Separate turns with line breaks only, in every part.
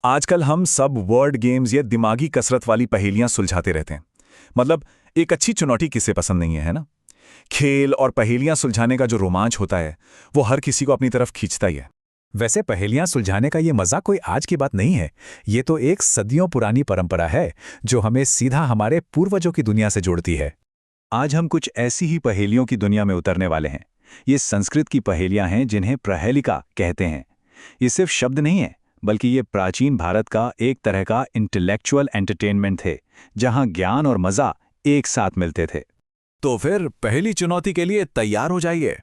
आजकल हम सब वर्ड गेम्स या दिमागी कसरत वाली पहेलियां सुलझाते रहते हैं। मतलब एक अच्छी चुनौती किसे पसंद नहीं है ना? खेल और पहेलियां सुलझाने का जो रोमांच होता है वो हर किसी को अपनी तरफ खींचता ही है।
वैसे पहेलियां सुलझाने का ये मजा कोई आज की बात नहीं है। ये तो एक सदियों पुरानी परंपरा है जो हमें सीधा हमारे पूर्वजों की दुनिया से जोड़ती है।
आज हम कुछ ऐसी ही पहेलियों की दुनिया में उतरने वाले हैं। ये संस्कृत की पहेलियां हैं जिन्हें प्रहेलिका कहते हैं। ये सिर्फ शब्द नहीं है, बल्कि ये प्राचीन भारत का एक तरह का इंटेलेक्चुअल एंटरटेनमेंट थे, जहां ज्ञान और मजा एक साथ मिलते थे।
तो फिर पहली चुनौती के लिए तैयार हो जाइए।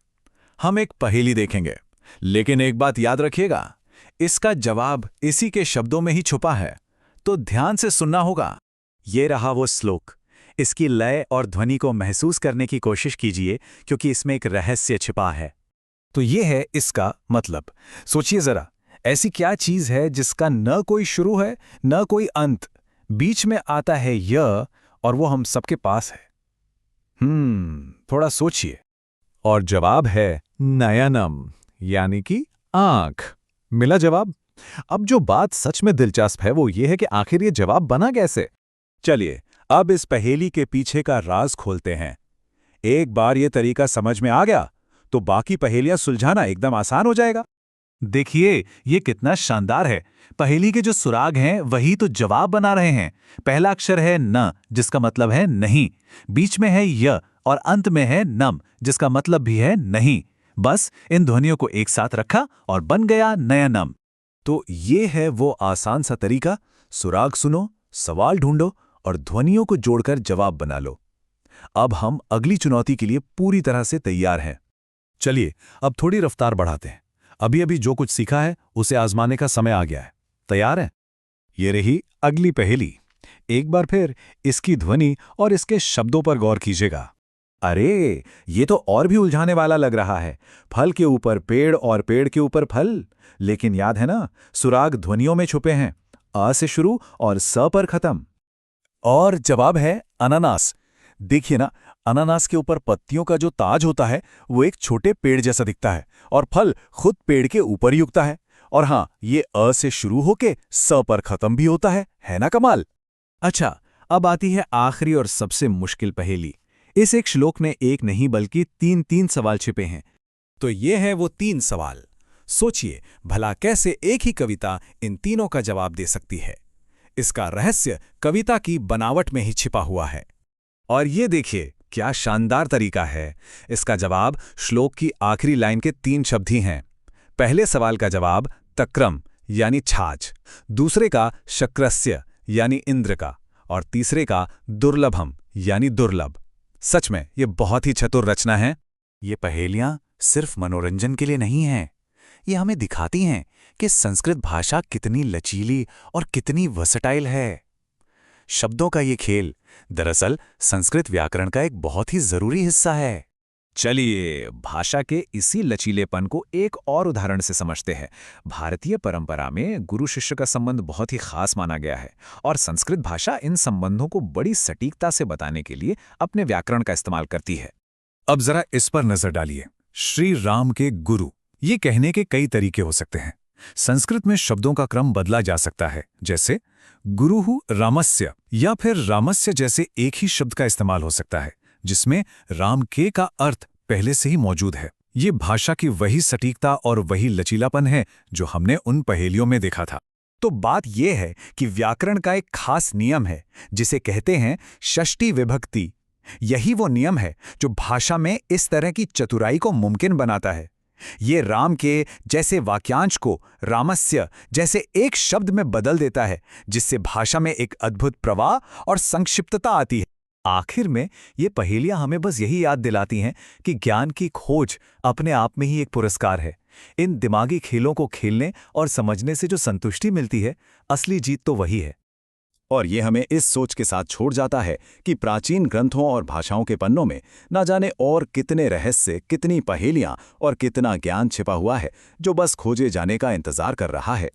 हम एक पहेली देखेंगे, लेकिन एक बात याद रखिएगा, इसका जवाब इसी के शब्दों में ही छुपा है, तो ध्यान से सुनना होगा।
ये रहा वो श्लोक। इसकी लय और ध्वनि को महसूस करने की कोशिश कीजिए, क्योंकि इसमें एक रहस्य छिपा है।
तो ये है इसका मतलब। सोचिए जरा, ऐसी क्या चीज है जिसका न कोई शुरू है न कोई अंत, बीच में आता है यह, और वो हम सबके पास है। थोड़ा सोचिए। और जवाब है नयनम, यानी कि आंख। मिला जवाब। अब जो बात सच में दिलचस्प है वो ये है कि आखिर ये जवाब बना कैसे।
चलिए अब इस पहेली के पीछे का राज खोलते हैं। एक बार ये तरीका समझ में आ गया तो बाकी पहेलियां सुलझाना एकदम आसान हो जाएगा।
देखिए ये कितना शानदार है। पहेली के जो सुराग हैं वही तो जवाब बना रहे हैं। पहला अक्षर है न, जिसका मतलब है नहीं। बीच में है य और अंत में है नम, जिसका मतलब भी है नहीं। बस इन ध्वनियों को एक साथ रखा और बन गया नयनम।
तो ये है वो आसान सा तरीका। सुराग सुनो, सवाल ढूंढो और ध्वनियों को जोड़कर जवाब बना लो। अब हम अगली चुनौती के लिए पूरी तरह से तैयार हैं।
चलिए अब थोड़ी रफ्तार बढ़ाते हैं। अभी अभी जो कुछ सीखा है उसे आजमाने का समय आ गया है। तैयार हैं? ये रही अगली पहेली। एक बार फिर इसकी ध्वनि और इसके शब्दों पर गौर कीजिएगा।
अरे, ये तो और भी उलझाने वाला लग रहा है। फल के ऊपर पेड़ और पेड़ के ऊपर फल। लेकिन याद है ना, सुराग ध्वनियों में छुपे हैं। अ से शुरू और स पर खत्म।
और जवाब है अनानास। देखिए ना, अनानास के ऊपर पत्तियों का जो ताज होता है वो एक छोटे पेड़ जैसा दिखता है, और फल खुद पेड़ के ऊपर ही उगता है। और हाँ, ये अ से शुरू होके स पर खत्म भी होता है ना कमाल। अच्छा, अब आती है आखिरी और सबसे मुश्किल पहेली। इस एक श्लोक में एक नहीं बल्कि तीन तीन सवाल छिपे हैं। तो ये है वो तीन सवाल। सोचिए भला कैसे एक ही कविता इन तीनों का जवाब दे सकती है। इसका रहस्य कविता की बनावट में ही छिपा हुआ है। और ये देखिए क्या शानदार तरीका है। इसका जवाब श्लोक की आखिरी लाइन के तीन शब्द ही हैं। पहले सवाल का जवाब तक्रम यानी छाछ, दूसरे का शक्रस्य यानी इंद्र का, और तीसरे का दुर्लभम यानी दुर्लभ। सच में ये बहुत ही चतुर रचना है।
ये पहेलियां सिर्फ मनोरंजन के लिए नहीं हैं। ये हमें दिखाती हैं कि संस्कृत भाषा कितनी लचीली और कितनी वर्सटाइल है। शब्दों का ये खेल दरअसल संस्कृत व्याकरण का एक बहुत ही जरूरी हिस्सा है।
चलिए भाषा के इसी लचीलेपन को एक और उदाहरण से समझते हैं। भारतीय परंपरा में गुरु शिष्य का संबंध बहुत ही खास माना गया है, और संस्कृत भाषा इन संबंधों को बड़ी सटीकता से बताने के लिए अपने व्याकरण का इस्तेमाल करती है। अब जरा इस पर नजर डालिए। श्री राम के गुरु, ये कहने के कई तरीके हो सकते हैं। संस्कृत में शब्दों का क्रम बदला जा सकता है, जैसे गुरुहु रामस्य, या फिर रामस्य जैसे एक ही शब्द का इस्तेमाल हो सकता है जिसमें राम के का अर्थ पहले से ही मौजूद है। ये भाषा की वही सटीकता और वही लचीलापन है जो हमने उन पहेलियों में देखा था। तो बात यह है कि व्याकरण का एक खास नियम है जिसे कहते हैं षष्ठी विभक्ति। यही वो नियम है जो भाषा में इस तरह की चतुराई को मुमकिन बनाता है। ये राम के जैसे वाक्यांश को रामस्य जैसे एक शब्द में बदल देता है, जिससे भाषा में एक अद्भुत प्रवाह और संक्षिप्तता आती है। आखिर में ये पहेलियां हमें बस यही याद दिलाती हैं कि ज्ञान की खोज अपने आप में ही एक पुरस्कार है। इन दिमागी खेलों को खेलने और समझने से जो संतुष्टि मिलती है, असली जीत तो वही है।
और ये हमें इस सोच के साथ छोड़ जाता है कि प्राचीन ग्रंथों और भाषाओं के पन्नों में ना जाने और कितने रहस्य, कितनी पहेलियां और कितना ज्ञान छिपा हुआ है जो बस खोजे जाने का इंतजार कर रहा है।